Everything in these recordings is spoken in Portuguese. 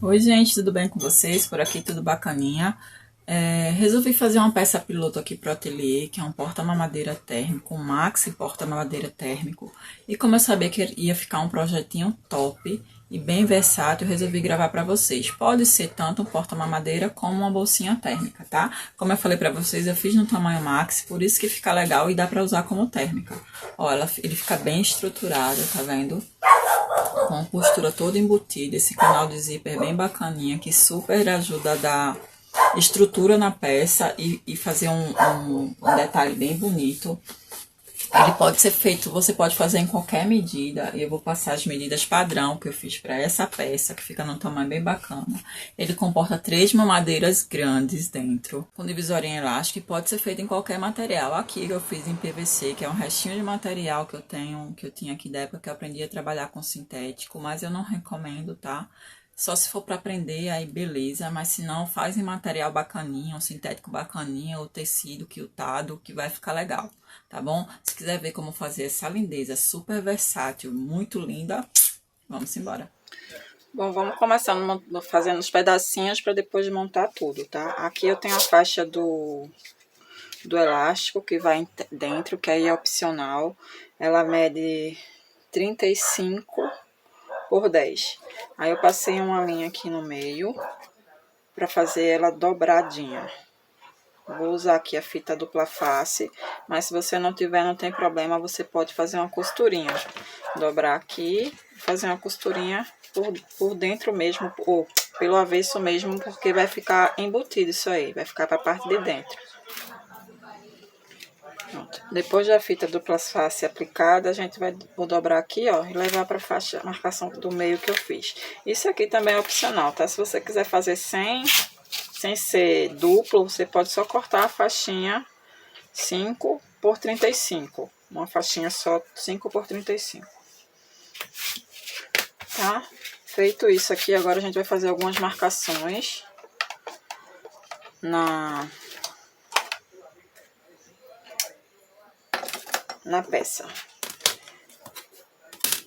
Oi gente, tudo bem com vocês? Por aqui tudo bacaninha. Resolvi fazer uma peça piloto aqui pro ateliê, que é um porta-mamadeira térmico, um maxi porta-mamadeira térmico. E como eu sabia que ia ficar um projetinho top e bem versátil, eu resolvi gravar para vocês. Pode ser tanto um porta-mamadeira como uma bolsinha térmica, tá? Como eu falei para vocês, eu fiz no tamanho maxi, por isso que fica legal e dá para usar como térmica. Ó, ele fica bem estruturado, tá vendo? Com a costura toda embutida, esse canal de zíper bem bacaninha, que super ajuda a dar estrutura na peça e fazer um detalhe bem bonito. Ele pode ser feito, você pode fazer em qualquer medida. Eu vou passar as medidas padrão que eu fiz para essa peça, que fica num tamanho bem bacana. Ele comporta 3 mamadeiras grandes dentro, com divisória em elástico, e pode ser feito em qualquer material. Aqui eu fiz em PVC, que é um restinho de material que eu tinha aqui da época que eu aprendi a trabalhar com sintético, mas eu não recomendo, tá? Só se for para aprender, aí beleza, mas se não, faz em material bacaninha, um sintético bacaninha, ou tecido quiltado, que vai ficar legal, tá bom? Se quiser ver como fazer essa lindeza super versátil, muito linda, vamos embora. Bom, vamos começar fazendo os pedacinhos para depois montar tudo, tá? Aqui eu tenho a faixa do elástico que vai dentro, que aí é opcional. Ela mede 35 por 10. Aí eu passei uma linha aqui no meio para fazer ela dobradinha. Vou usar aqui a fita dupla face, mas se você não tiver, não tem problema, você pode fazer uma costurinha. Dobrar aqui, fazer uma costurinha por dentro mesmo, ou pelo avesso mesmo, porque vai ficar embutido isso aí, vai ficar para a parte de dentro. Pronto. Depois da fita dupla face aplicada, a gente vou dobrar aqui, ó, e levar para a marcação do meio que eu fiz. Isso aqui também é opcional, tá? Se você quiser fazer sem ser duplo, você pode só cortar a faixinha 5 por 35. Uma faixinha só 5 por 35. Tá? Feito isso aqui, agora a gente vai fazer algumas marcações na peça.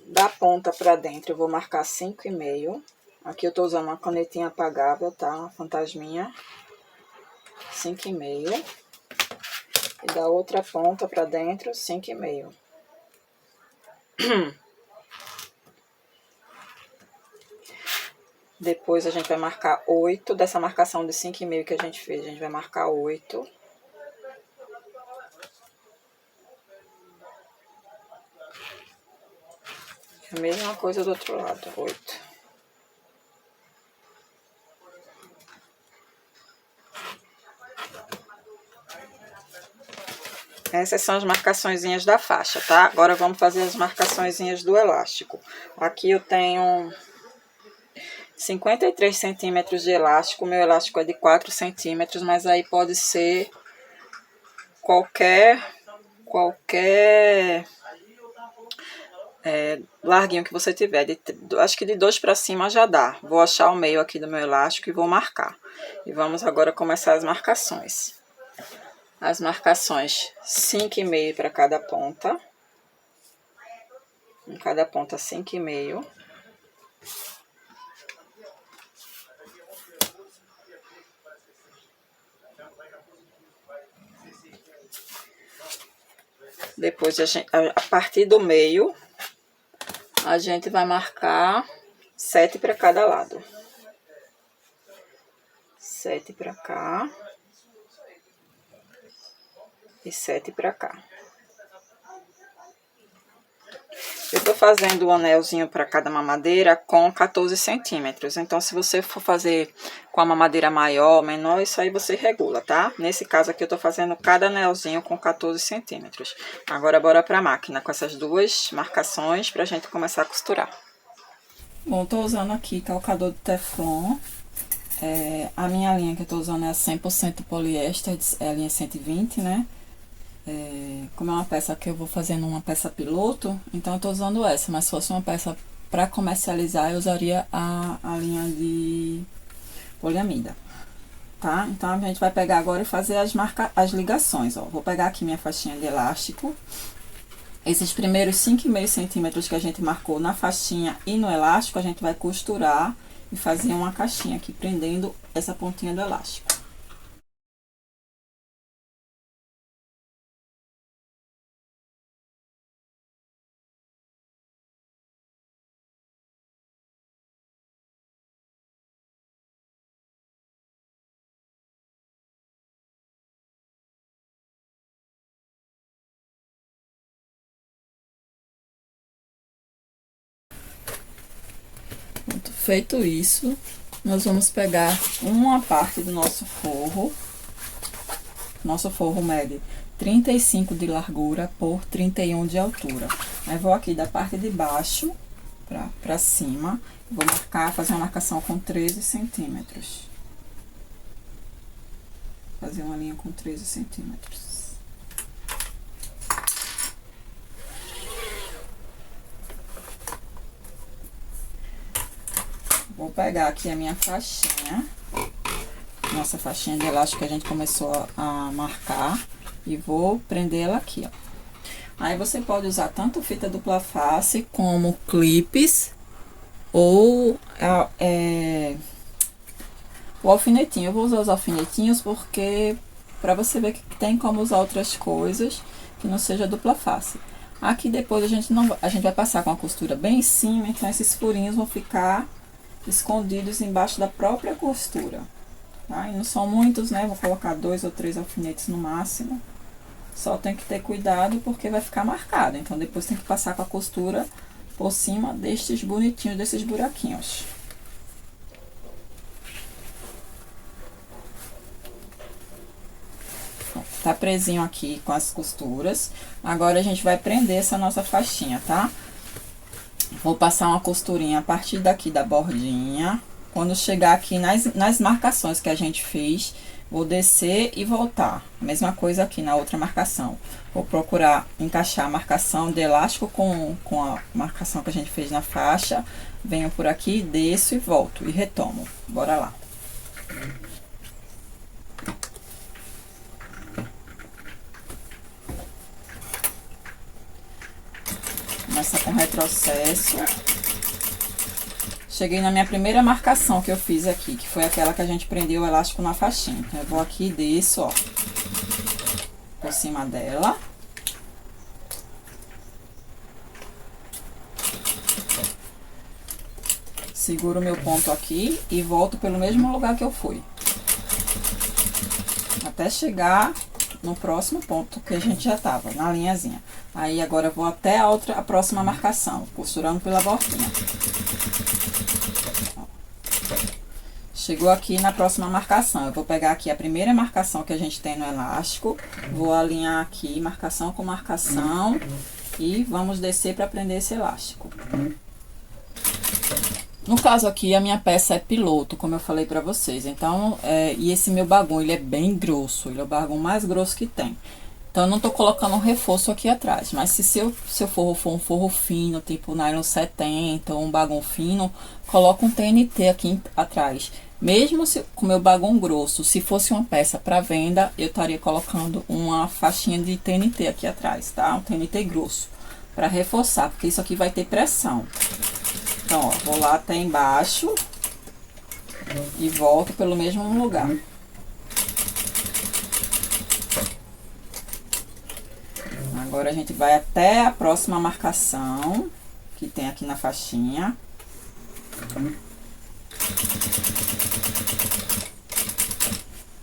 Da ponta pra dentro eu vou marcar 5,5. Aqui eu tô usando uma canetinha apagável, tá? Uma fantasminha. 5,5. E da outra ponta pra dentro, 5,5. Depois a gente vai marcar 8. Dessa marcação de 5,5 que a gente fez, a gente vai marcar 8. A mesma coisa do outro lado, 8. Essas são as marcaçõezinhas da faixa, tá? Agora vamos fazer as marcaçõezinhas do elástico. Aqui eu tenho 53 centímetros de elástico. O meu elástico é de 4 centímetros, mas aí pode ser qualquer larguinho que você tiver. Acho que de 2 para cima já dá. Vou achar o meio aqui do meu elástico e vou marcar. E vamos agora começar as marcações. As marcações 5,5 para cada ponta. Em cada ponta 5,5. Depois a partir do meio, a gente vai marcar 7 para cada lado. 7 para cá. E 7 para cá. Eu tô fazendo o anelzinho para cada mamadeira com 14 centímetros. Então, se você for fazer com a mamadeira maior ou menor, isso aí você regula, tá? Nesse caso aqui, eu tô fazendo cada anelzinho com 14 centímetros. Agora, bora pra máquina com essas duas marcações pra gente começar a costurar. Bom, tô usando aqui calcador de teflon. A minha linha que eu tô usando é 100% poliéster, é a linha 120, né? Como é uma peça que eu vou fazendo uma peça piloto, então eu tô usando essa, mas se fosse uma peça para comercializar, eu usaria a linha de poliamida, tá? Então a gente vai pegar agora e fazer as ligações, ó. Vou pegar aqui minha faixinha de elástico, esses primeiros 5,5 centímetros que a gente marcou na faixinha e no elástico, a gente vai costurar e fazer uma caixinha aqui, prendendo essa pontinha do elástico. Feito isso, nós vamos pegar uma parte do nosso forro. Nosso forro mede 35 de largura por 31 de altura. Aí vou aqui da parte de baixo pra cima, vou marcar, fazer uma marcação com 13 centímetros. Fazer uma linha com 13 centímetros. Vou pegar aqui a minha faixinha, nossa faixinha de elástico que a gente começou a marcar, e vou prender ela aqui, ó. Aí você pode usar tanto fita dupla face como clipes ou o alfinetinho. Eu vou usar os alfinetinhos porque para você ver que tem como usar outras coisas que não seja dupla face. Aqui depois a gente vai passar com a costura bem em cima, então esses furinhos vão ficar escondidos embaixo da própria costura, tá? E não são muitos, né? Vou colocar 2 ou 3 alfinetes no máximo. Só tem que ter cuidado porque vai ficar marcado. Então depois tem que passar com a costura por cima destes bonitinhos, desses buraquinhos. Tá presinho aqui com as costuras. Agora a gente vai prender essa nossa faixinha, tá? Vou passar uma costurinha a partir daqui da bordinha. Quando chegar aqui nas marcações que a gente fez, vou descer e voltar. Mesma coisa aqui na outra marcação. Vou procurar encaixar a marcação de elástico com a marcação que a gente fez na faixa. Venho por aqui, desço e volto. E retomo. Bora lá. Começa com retrocesso. Cheguei na minha primeira marcação que eu fiz aqui, que foi aquela que a gente prendeu o elástico na faixinha. Então, eu vou aqui e desço, ó, por cima dela. Seguro o meu ponto aqui e volto pelo mesmo lugar que eu fui. Até chegar no próximo ponto que a gente já tava, na linhazinha. Aí, agora eu vou até a próxima marcação, costurando pela bordinha. Chegou aqui na próxima marcação, eu vou pegar aqui a primeira marcação que a gente tem no elástico, vou alinhar aqui marcação com marcação e vamos descer para prender esse elástico. No caso aqui, a minha peça é piloto, como eu falei pra vocês, então, e esse meu bagulho, ele é bem grosso, ele é o bagulho mais grosso que tem. Então, eu não tô colocando um reforço aqui atrás, mas se seu forro for um forro fino, tipo nylon 70 ou um bagulho fino, coloca um TNT aqui atrás. Mesmo com o meu bagulho grosso, se fosse uma peça para venda, eu estaria colocando uma faixinha de TNT aqui atrás, tá? Um TNT grosso, para reforçar, porque isso aqui vai ter pressão. Então, ó, vou lá até embaixo e volto pelo mesmo lugar. Agora, a gente vai até a próxima marcação que tem aqui na faixinha.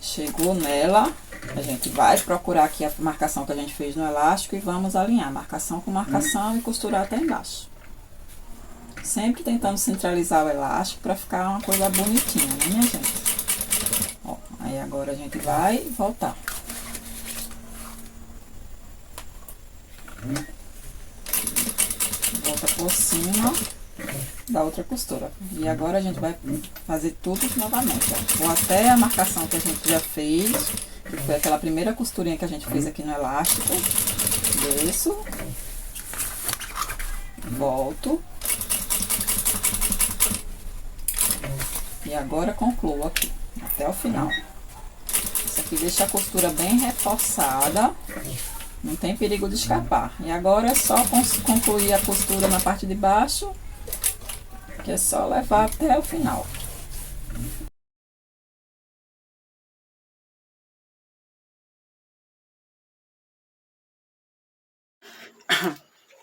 Chegou nela, a gente vai procurar aqui a marcação que a gente fez no elástico e vamos alinhar marcação com marcação e costurar até embaixo. Sempre tentando centralizar o elástico para ficar uma coisa bonitinha, né, minha gente? Ó, aí agora a gente vai voltar. Volta por cima da outra costura. E agora a gente vai fazer tudo novamente, ó. Vou até a marcação que a gente já fez, que foi aquela primeira costurinha que a gente fez aqui no elástico. Desço. Volto. E agora concluo aqui, até o final. Isso aqui deixa a costura bem reforçada, não tem perigo de escapar. E agora é só concluir a costura na parte de baixo, que é só levar até o final.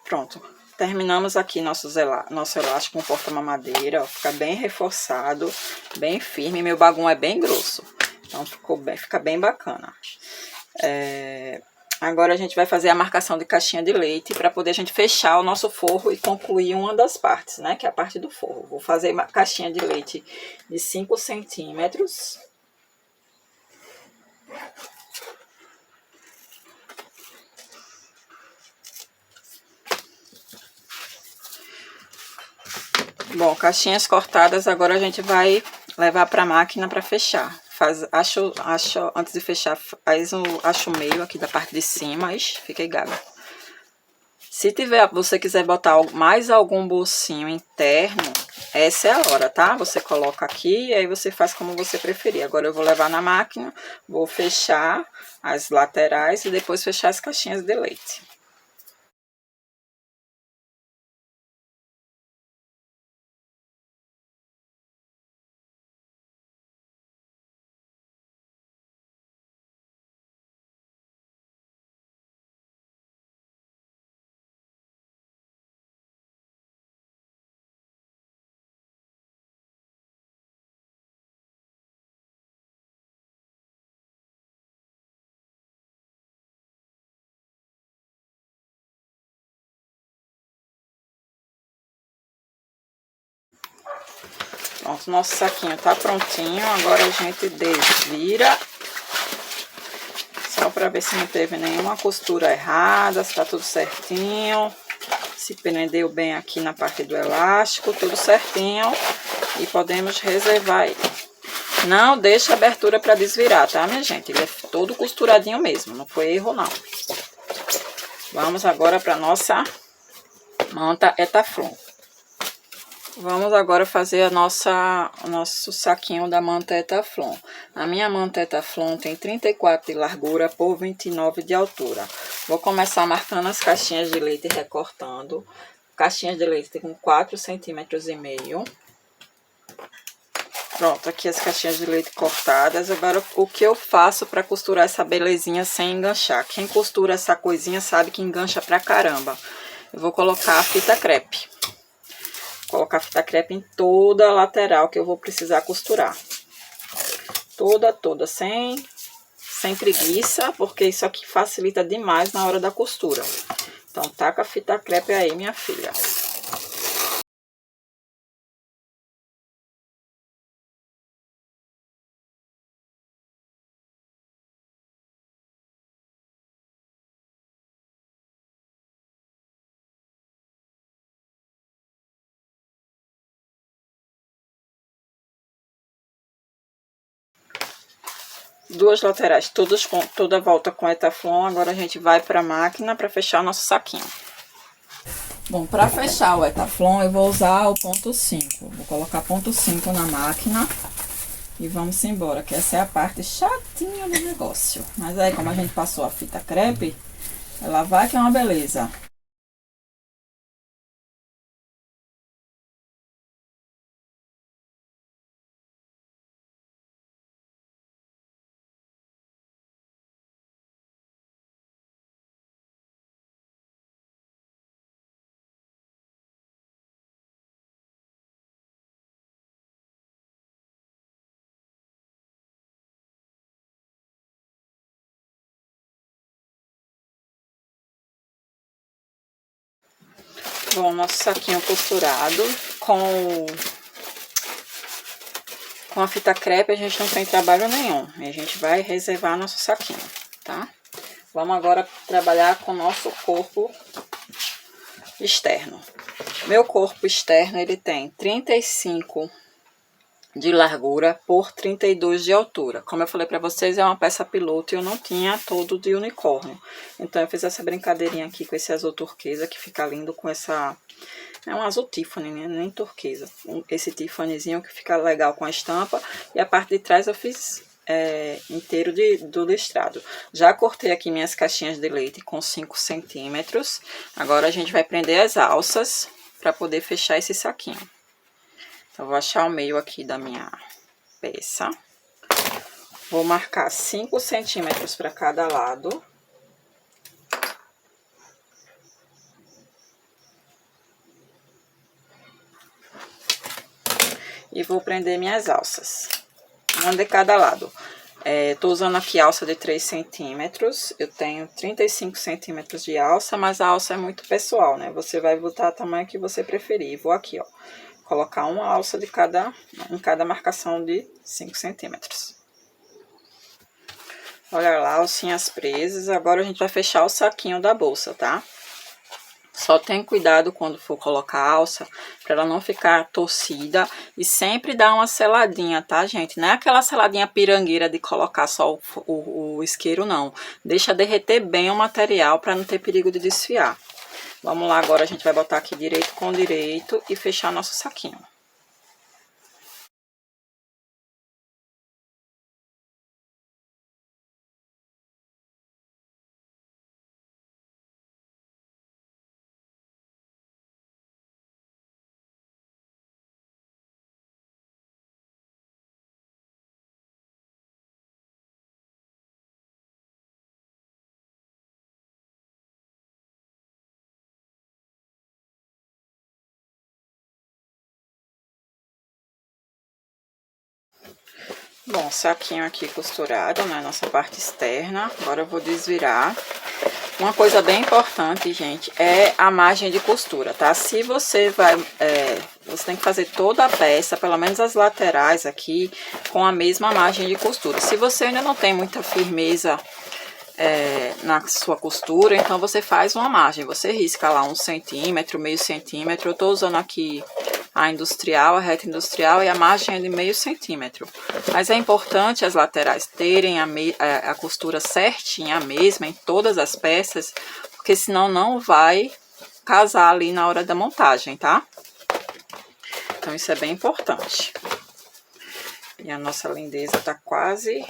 Pronto, terminamos aqui nosso elástico com porta-mamadeira, ó, fica bem reforçado, bem firme, meu bagulho é bem grosso, então fica bem bacana. Agora a gente vai fazer a marcação de caixinha de leite para poder a gente fechar o nosso forro e concluir uma das partes, né, que é a parte do forro. Vou fazer uma caixinha de leite de 5 centímetros. Bom, caixinhas cortadas, agora a gente vai levar para a máquina para fechar. Antes de fechar, faz o acho meio aqui da parte de cima. Ixi, fiquei gaga. Se você quiser botar mais algum bolsinho interno, essa é a hora, tá? Você coloca aqui e aí você faz como você preferir. Agora eu vou levar na máquina, vou fechar as laterais e depois fechar as caixinhas de leite. Pronto, nosso saquinho tá prontinho, agora a gente desvira, só para ver se não teve nenhuma costura errada, se tá tudo certinho, se prendeu bem aqui na parte do elástico, tudo certinho, e podemos reservar ele. Não deixa abertura para desvirar, tá, minha gente? Ele é todo costuradinho mesmo, não foi erro não. Vamos agora para nossa manta Etaflon. Vamos agora fazer o nosso saquinho da manta Etaflon. A minha manta Etaflon tem 34 de largura por 29 de altura. Vou começar marcando as caixinhas de leite e recortando. Caixinhas de leite tem com 4,5 centímetros. Pronto, aqui as caixinhas de leite cortadas. Agora, o que eu faço para costurar essa belezinha sem enganchar? Quem costura essa coisinha sabe que engancha pra caramba. Eu vou colocar a fita crepe. Colocar fita crepe em toda a lateral que eu vou precisar costurar. Toda, sem preguiça, porque isso aqui facilita demais na hora da costura. Então, taca a fita crepe aí, minha filha. Duas laterais, toda volta com Etaflon. Agora a gente vai para a máquina para fechar o nosso saquinho. Bom, para fechar o Etaflon eu vou usar o ponto 5. Vou colocar ponto 5 na máquina e vamos embora, que essa é a parte chatinha do negócio. Mas aí, como a gente passou a fita crepe, ela vai que é uma beleza. Bom, nosso saquinho costurado com a fita crepe a gente não tem trabalho nenhum. E a gente vai reservar nosso saquinho, tá? Vamos agora trabalhar com o nosso corpo externo. Meu corpo externo, ele tem 35 de largura por 32 de altura. Como eu falei para vocês, é uma peça piloto e eu não tinha todo de unicórnio. Então, eu fiz essa brincadeirinha aqui com esse azul turquesa, que fica lindo com essa... É um azul Tiffany, né? Nem turquesa. Esse Tiffanyzinho que fica legal com a estampa. E a parte de trás eu fiz inteiro do listrado. Já cortei aqui minhas caixinhas de leite com 5 centímetros. Agora a gente vai prender as alças para poder fechar esse saquinho. Então, vou achar o meio aqui da minha peça. Vou marcar 5 centímetros para cada lado. E vou prender minhas alças, uma de cada lado. Tô usando aqui alça de 3 centímetros, eu tenho 35 centímetros de alça, mas a alça é muito pessoal, né? Você vai botar o tamanho que você preferir. Vou aqui, ó, colocar uma alça de em cada marcação de 5 centímetros. Olha lá, alcinhas presas. Agora a gente vai fechar o saquinho da bolsa, tá? Só tem cuidado quando for colocar a alça, para ela não ficar torcida, e sempre dá uma seladinha, tá, gente? Não é aquela seladinha pirangueira de colocar só o isqueiro, não. Deixa derreter bem o material para não ter perigo de desfiar. Vamos lá, agora a gente vai botar aqui direito com direito e fechar nosso saquinho. Bom, saquinho aqui costurado, né, nossa parte externa. Agora eu vou desvirar. Uma coisa bem importante, gente, é a margem de costura, tá? Se você você tem que fazer toda a peça, pelo menos as laterais aqui, com a mesma margem de costura. Se você ainda não tem muita firmeza na sua costura, então você faz uma margem. Você risca lá 1 centímetro, meio centímetro. Eu tô usando aqui a industrial, a reta industrial, e a margem é de meio centímetro. Mas é importante as laterais terem a costura certinha, a mesma, em todas as peças, porque senão não vai casar ali na hora da montagem, tá? Então isso é bem importante. E a nossa lindeza tá quase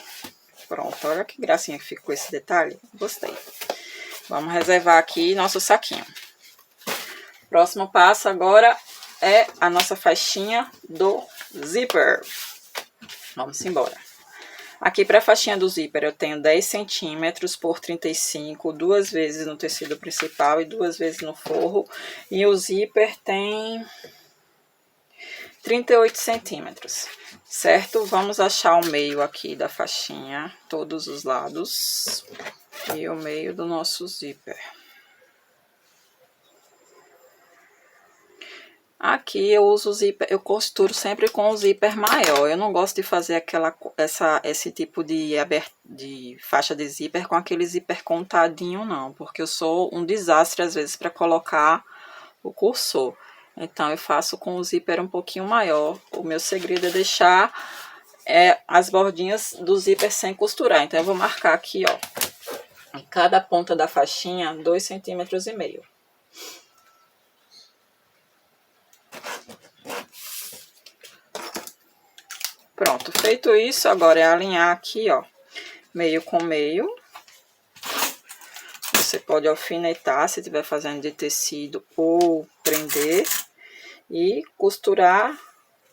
pronta. Olha que gracinha que ficou esse detalhe. Gostei. Vamos reservar aqui nosso saquinho. Próximo passo agora é a nossa faixinha do zíper. Vamos embora. Aqui para a faixinha do zíper eu tenho 10 centímetros por 35, 2 vezes no tecido principal e 2 vezes no forro. E o zíper tem 38 centímetros, certo? Vamos achar o meio aqui da faixinha, todos os lados, e o meio do nosso zíper. Aqui eu uso o zíper, eu costuro sempre com o zíper maior. Eu não gosto de fazer esse tipo de faixa de zíper com aquele zíper contadinho, não, porque eu sou um desastre às vezes para colocar o cursor. Então eu faço com o zíper um pouquinho maior. O meu segredo é deixar as bordinhas do zíper sem costurar. Então eu vou marcar aqui, ó, em cada ponta da faixinha 2,5 centímetros. Pronto, feito isso, agora é alinhar aqui, ó, meio com meio. Você pode alfinetar se estiver fazendo de tecido ou prender e costurar,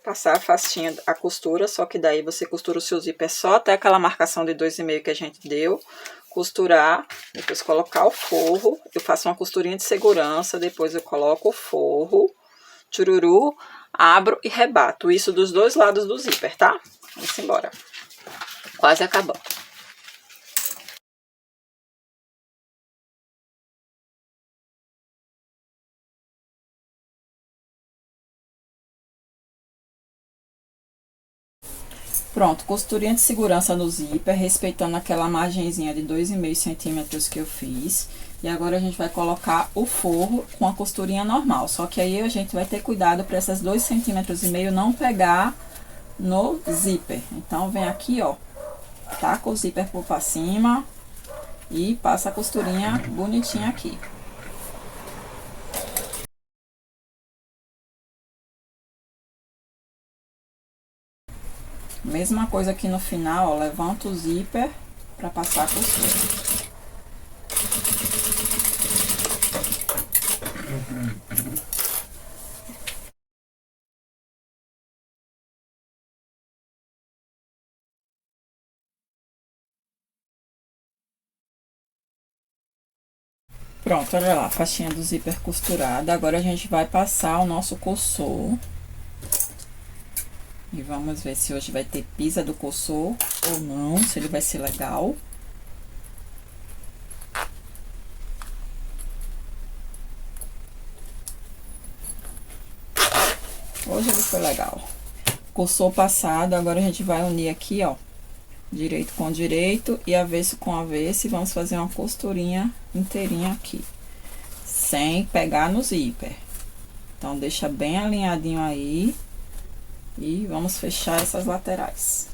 passar a faixinha, a costura, só que daí você costura o seu zíper só até aquela marcação de 2,5 que a gente deu, costurar, depois colocar o forro. Eu faço uma costurinha de segurança, depois eu coloco o forro, tchururu, abro e rebato. Isso dos dois lados do zíper, tá? Vamos embora. Quase acabou. Pronto, costurinha de segurança no zíper, respeitando aquela margenzinha de 2,5 centímetros que eu fiz. E agora a gente vai colocar o forro com a costurinha normal. Só que aí a gente vai ter cuidado para essas 2,5 centímetros não pegar no zíper. Então, vem aqui, ó, taca o zíper pra cima e passa a costurinha bonitinha aqui. Mesma coisa aqui no final, ó, levanta o zíper para passar a costura. Pronto, olha lá, a faixinha do zíper costurada. Agora a gente vai passar o nosso coçô. E vamos ver se hoje vai ter pisa do coçô ou não, se ele vai ser legal. Hoje ele foi legal. Coçô passado, agora a gente vai unir aqui, ó. Direito com direito e avesso com avesso. E vamos fazer uma costurinha inteirinha aqui. Sem pegar no zíper. Então, deixa bem alinhadinho aí. E vamos fechar essas laterais.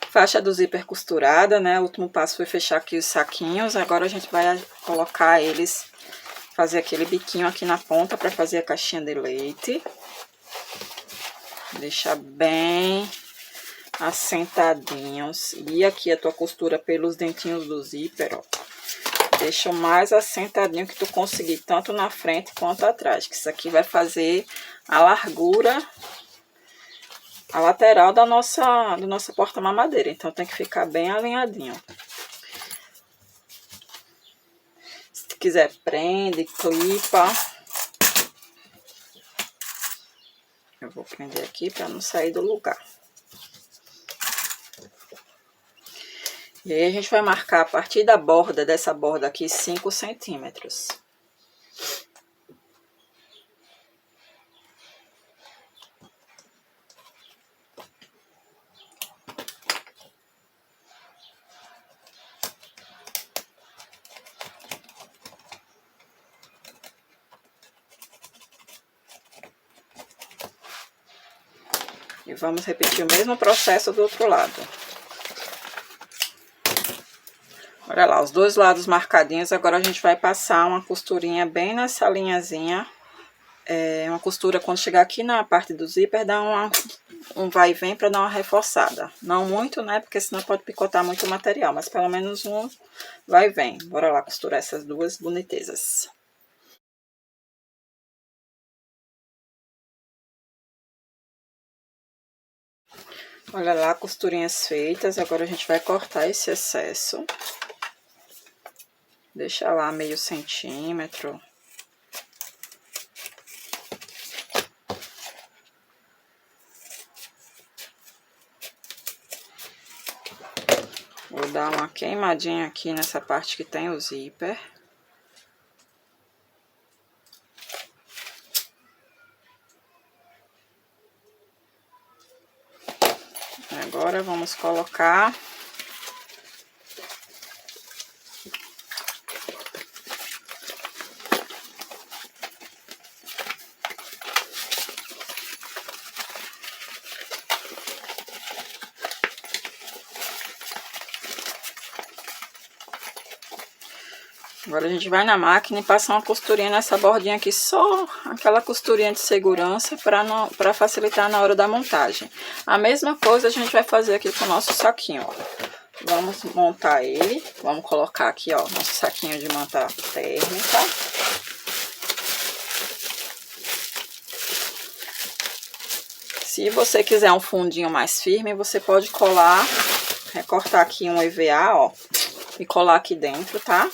Faixa do zíper costurada, né? O último passo foi fechar aqui os saquinhos. Agora a gente vai colocar eles, fazer aquele biquinho aqui na ponta para fazer a caixinha de leite. Deixa bem assentadinhos. E aqui a tua costura pelos dentinhos do zíper, ó. Deixa o mais assentadinho que tu conseguir, tanto na frente quanto atrás. Que isso aqui vai fazer a largura, a lateral do nossa porta-mamadeira. Então, tem que ficar bem alinhadinho. Se tu quiser, prende, clipa. Eu vou prender aqui para não sair do lugar. E aí, a gente vai marcar a partir da borda, dessa borda aqui, 5 centímetros. E vamos repetir o mesmo processo do outro lado. Olha lá, os dois lados marcadinhos. Agora a gente vai passar uma costurinha bem nessa linhazinha. Uma costura, quando chegar aqui na parte do zíper, dá um vai e vem para dar uma reforçada. Não muito, né? Porque senão pode picotar muito o material. Mas pelo menos um vai e vem. Bora lá costurar essas duas bonitezas. Olha lá, costurinhas feitas. Agora a gente vai cortar esse excesso. Deixa lá meio centímetro. Vou dar uma queimadinha aqui nessa parte que tem o zíper. Agora vamos colocar Agora a gente vai na máquina e passa uma costurinha nessa bordinha aqui, só aquela costurinha de segurança para facilitar na hora da montagem. A mesma coisa a gente vai fazer aqui com o nosso saquinho, ó. Vamos montar ele, vamos colocar aqui, ó, nosso saquinho de manta térmica. Se você quiser um fundinho mais firme, você pode colar, recortar aqui um EVA, ó, e colar aqui dentro, tá?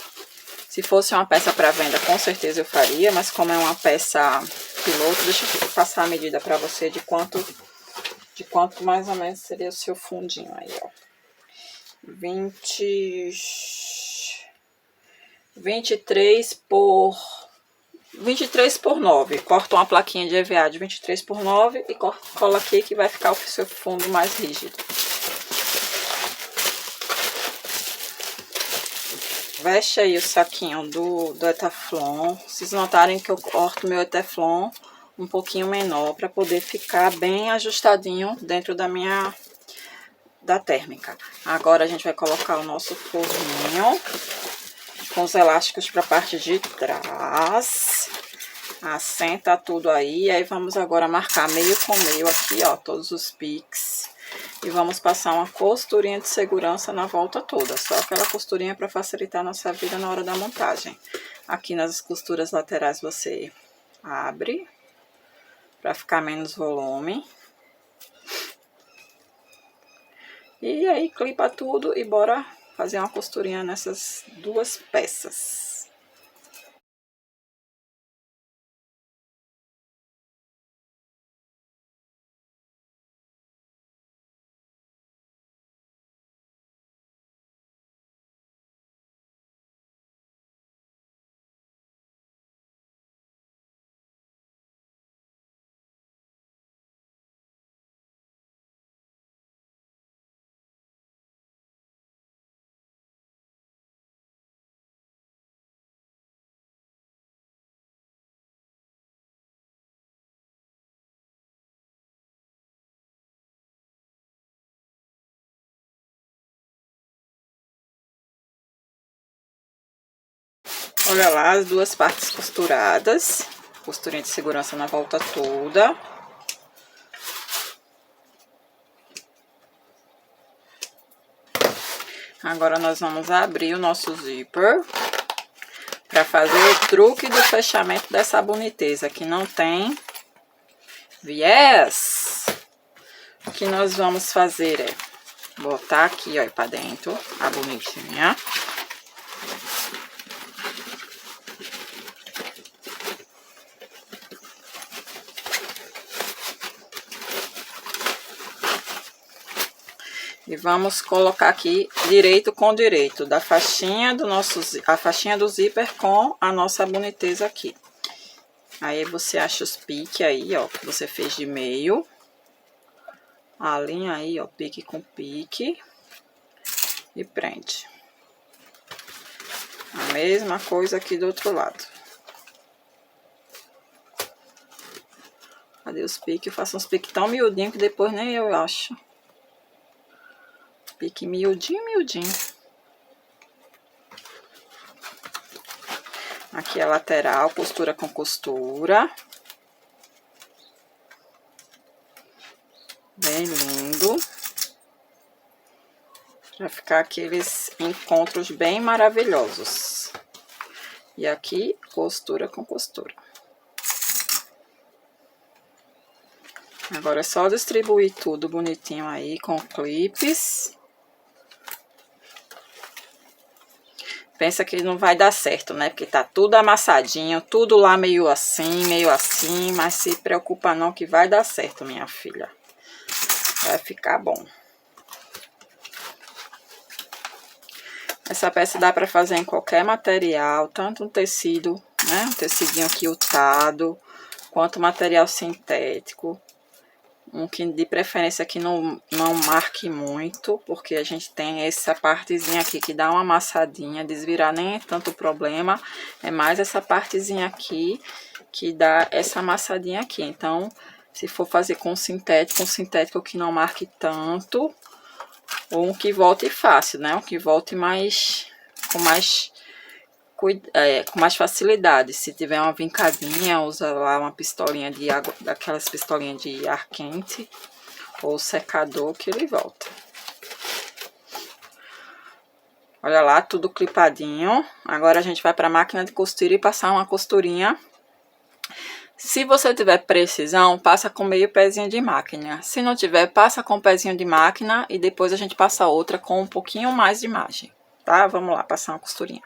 Se fosse uma peça para venda, com certeza eu faria, mas como é uma peça piloto, deixa eu passar a medida para você de quanto mais ou menos seria o seu fundinho aí, ó. 23 por 9. Corta uma plaquinha de EVA de 23 por 9 e cola aqui que vai ficar o seu fundo mais rígido. Veste aí o saquinho do Etaflon. Vocês notarem que eu corto meu Etaflon um pouquinho menor para poder ficar bem ajustadinho dentro da térmica. Agora a gente vai colocar o nosso forninho com os elásticos para a parte de trás. Assenta tudo aí. Aí vamos agora marcar meio com meio aqui, ó, todos os piques. E vamos passar uma costurinha de segurança na volta toda. Só aquela costurinha para facilitar a nossa vida na hora da montagem. Aqui nas costuras laterais você abre para ficar menos volume. E aí clipa tudo e bora fazer uma costurinha nessas duas peças. Olha lá as duas partes costuradas. Costurinha de segurança na volta toda. Agora nós vamos abrir o nosso zíper para fazer o truque do fechamento dessa boniteza, que não tem viés. O que nós vamos fazer é botar aqui, ó, para dentro a bonitinha. E vamos colocar aqui direito com direito, da faixinha do nosso, a faixinha do zíper com a nossa boniteza aqui. Aí você acha os piques aí, ó, que você fez de meio. A linha aí, ó, pique com pique. E prende. A mesma coisa aqui do outro lado. Cadê os piques? Eu faço uns piques tão miudinho que depois nem eu acho. Pique miudinho, miudinho. Aqui é a lateral, costura com costura. Bem lindo. Vai ficar aqueles encontros bem maravilhosos. E aqui, costura com costura. Agora é só distribuir tudo bonitinho aí com clipes. Pensa que não vai dar certo, né? Porque tá tudo amassadinho, tudo lá meio assim, mas se preocupa não que vai dar certo, minha filha. Vai ficar bom. Essa peça dá pra fazer em qualquer material, tanto um tecido, né? Um tecidinho quiltado, quanto material sintético. Um que de preferência que não marque muito, porque a gente tem essa partezinha aqui que dá uma amassadinha, desvirar nem é tanto problema, é mais essa partezinha aqui que dá essa amassadinha aqui. Então, se for fazer com sintético que não marque tanto, ou um que volte fácil, né? Um que volte com mais facilidade. Se tiver uma vincadinha, usa lá uma pistolinha de água, daquelas pistolinhas de ar quente, ou secador, que ele volta. Olha lá, tudo clipadinho. Agora a gente vai para a máquina de costura e passar uma costurinha. Se você tiver precisão, passa com meio pezinho de máquina. Se não tiver, passa com pezinho de máquina e depois a gente passa outra com um pouquinho mais de margem, tá? Vamos lá, passar uma costurinha.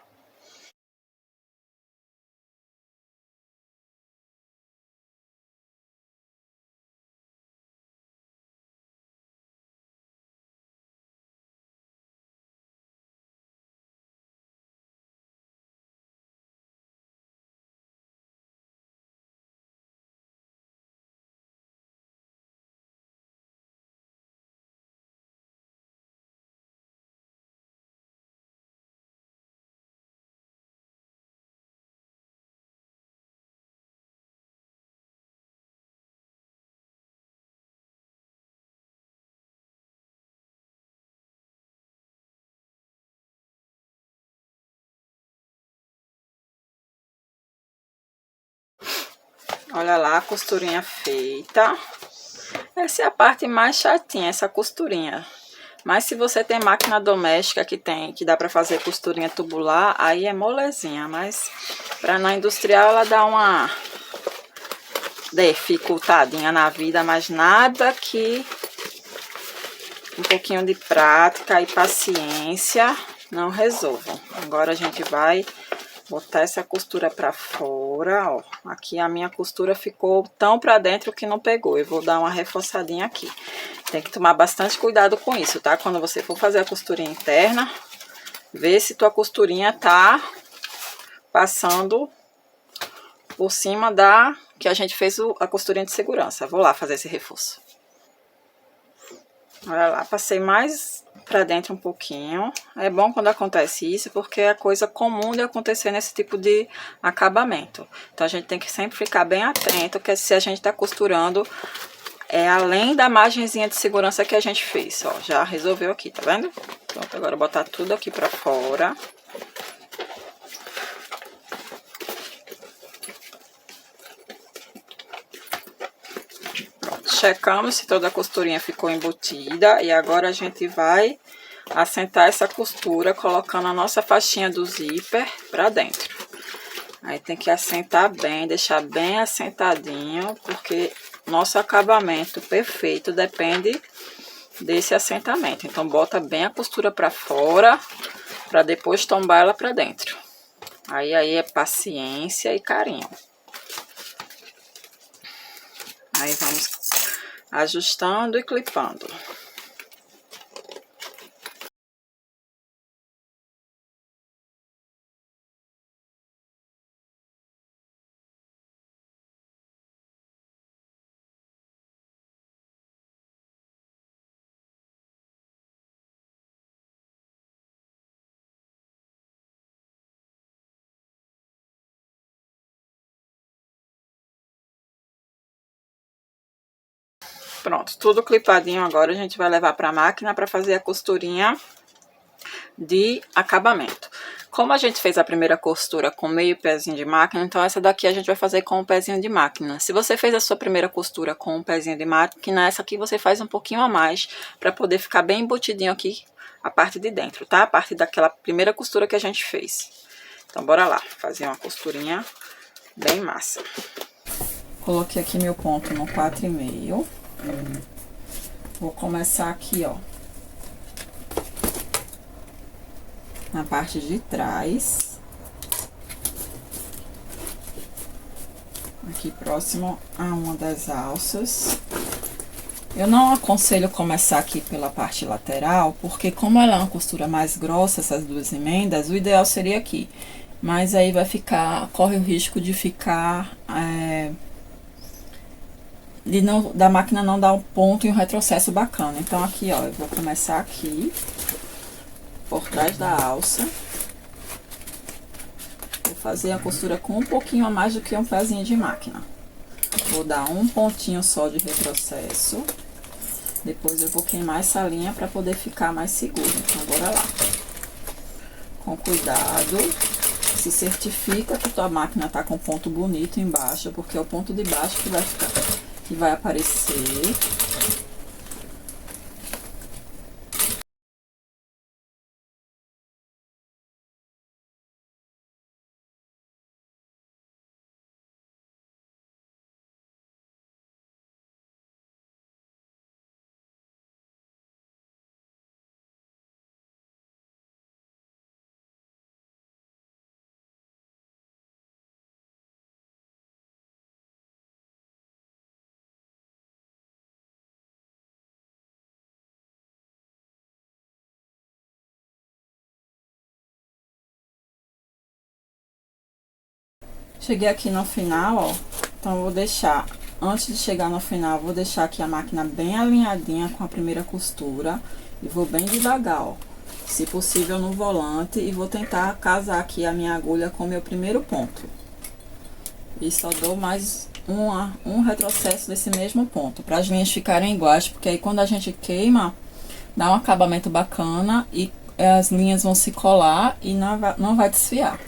Olha lá a costurinha feita. Essa é a parte mais chatinha, essa costurinha. Mas se você tem máquina doméstica que dá pra fazer costurinha tubular, aí é molezinha. Mas pra na industrial ela dá uma dificultadinha na vida, mas nada que um pouquinho de prática e paciência não resolvam. Agora a gente vai botar essa costura pra fora, ó. Aqui a minha costura ficou tão pra dentro que não pegou. Eu vou dar uma reforçadinha aqui. Tem que tomar bastante cuidado com isso, tá? Quando você for fazer a costurinha interna, vê se tua costurinha tá passando por cima da que a gente fez a costurinha de segurança. Vou lá fazer esse reforço. Olha lá, passei mais pra dentro um pouquinho. É bom quando acontece isso, porque é coisa comum de acontecer nesse tipo de acabamento. Então a gente tem que sempre ficar bem atento, que se a gente tá costurando além da margenzinha de segurança que a gente fez, ó. Já resolveu aqui, tá vendo? Pronto, agora botar tudo aqui pra fora. Checamos se toda a costurinha ficou embutida e agora a gente vai assentar essa costura colocando a nossa faixinha do zíper pra dentro. Aí tem que assentar bem, deixar bem assentadinho, porque nosso acabamento perfeito depende desse assentamento. Então bota bem a costura pra fora pra depois tombar ela pra dentro. Aí é paciência e carinho. Aí vamos ajustando e clipando. Pronto, tudo clipadinho. Agora a gente vai levar para a máquina para fazer a costurinha de acabamento. Como a gente fez a primeira costura com meio pezinho de máquina, então essa daqui a gente vai fazer com o pezinho de máquina. Se você fez a sua primeira costura com o pezinho de máquina, essa aqui você faz um pouquinho a mais para poder ficar bem embutidinho aqui a parte de dentro, tá? A parte daquela primeira costura que a gente fez. Então bora lá, fazer uma costurinha bem massa. Coloquei aqui meu ponto no 4,5. Vou começar aqui, ó, na parte de trás, aqui próximo a uma das alças. Eu não aconselho começar aqui pela parte lateral, porque como ela é uma costura mais grossa, essas duas emendas, o ideal seria aqui. Mas aí vai ficar, corre o risco de ficar, da máquina não dar um ponto e um retrocesso bacana. Então aqui, ó, eu vou começar aqui, por trás da alça. Vou fazer a costura com um pouquinho a mais do que um pezinho de máquina. Vou dar um pontinho só de retrocesso. Depois eu vou queimar essa linha para poder ficar mais seguro. Então, bora lá. Com cuidado. Se certifica que tua máquina tá com ponto bonito embaixo, porque é o ponto de baixo que vai ficar, que vai aparecer. Cheguei aqui no final, ó, então eu vou deixar, antes de chegar no final, vou deixar aqui a máquina bem alinhadinha com a primeira costura e vou bem devagar, ó, se possível no volante, e vou tentar casar aqui a minha agulha com o meu primeiro ponto. E só dou mais um retrocesso desse mesmo ponto, para as linhas ficarem iguais, porque aí quando a gente queima, dá um acabamento bacana e as linhas vão se colar e não vai desfiar.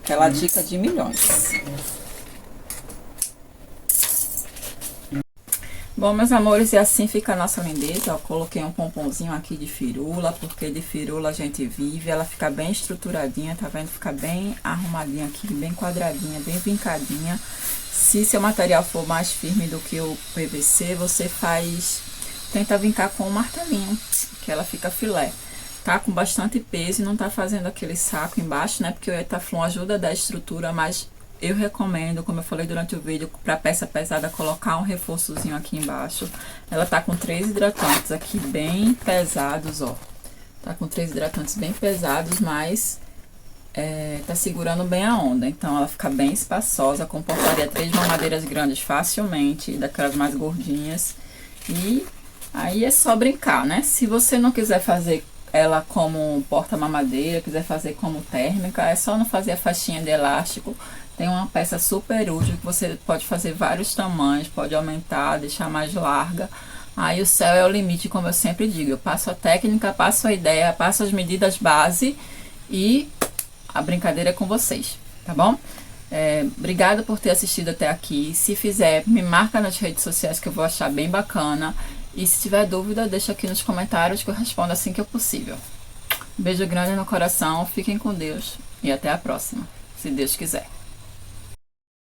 Aquela dica de milhões. Bom, meus amores, e assim fica a nossa lindeza. Eu coloquei um pomponzinho aqui de firula, porque de firula a gente vive. Ela fica bem estruturadinha, tá vendo? Fica bem arrumadinha aqui, bem quadradinha, bem vincadinha. Se seu material for mais firme do que o PVC, você faz tenta vincar com um martelinho, que ela fica filé. Tá com bastante peso e não tá fazendo aquele saco embaixo, né? Porque o Etaflon ajuda a dar estrutura, mas eu recomendo, como eu falei durante o vídeo, para peça pesada, colocar um reforçozinho aqui embaixo. Ela tá com 3 hidratantes aqui bem pesados, ó. Tá com 3 hidratantes bem pesados, mas tá segurando bem a onda. Então ela fica bem espaçosa, comportaria 3 mamadeiras grandes facilmente, daquelas mais gordinhas. E aí é só brincar, né? Se você não quiser fazer ela como porta-mamadeira, quiser fazer como térmica, é só não fazer a faixinha de elástico. Tem uma peça super útil que você pode fazer vários tamanhos, pode aumentar, deixar mais larga. Aí o céu é o limite, como eu sempre digo. Eu passo a técnica, passo a ideia, passo as medidas base e a brincadeira é com vocês, tá bom? Obrigada por ter assistido até aqui. Se fizer, me marca nas redes sociais que eu vou achar bem bacana. E se tiver dúvida, deixa aqui nos comentários que eu respondo assim que é possível. Beijo grande no coração, fiquem com Deus e até a próxima, se Deus quiser.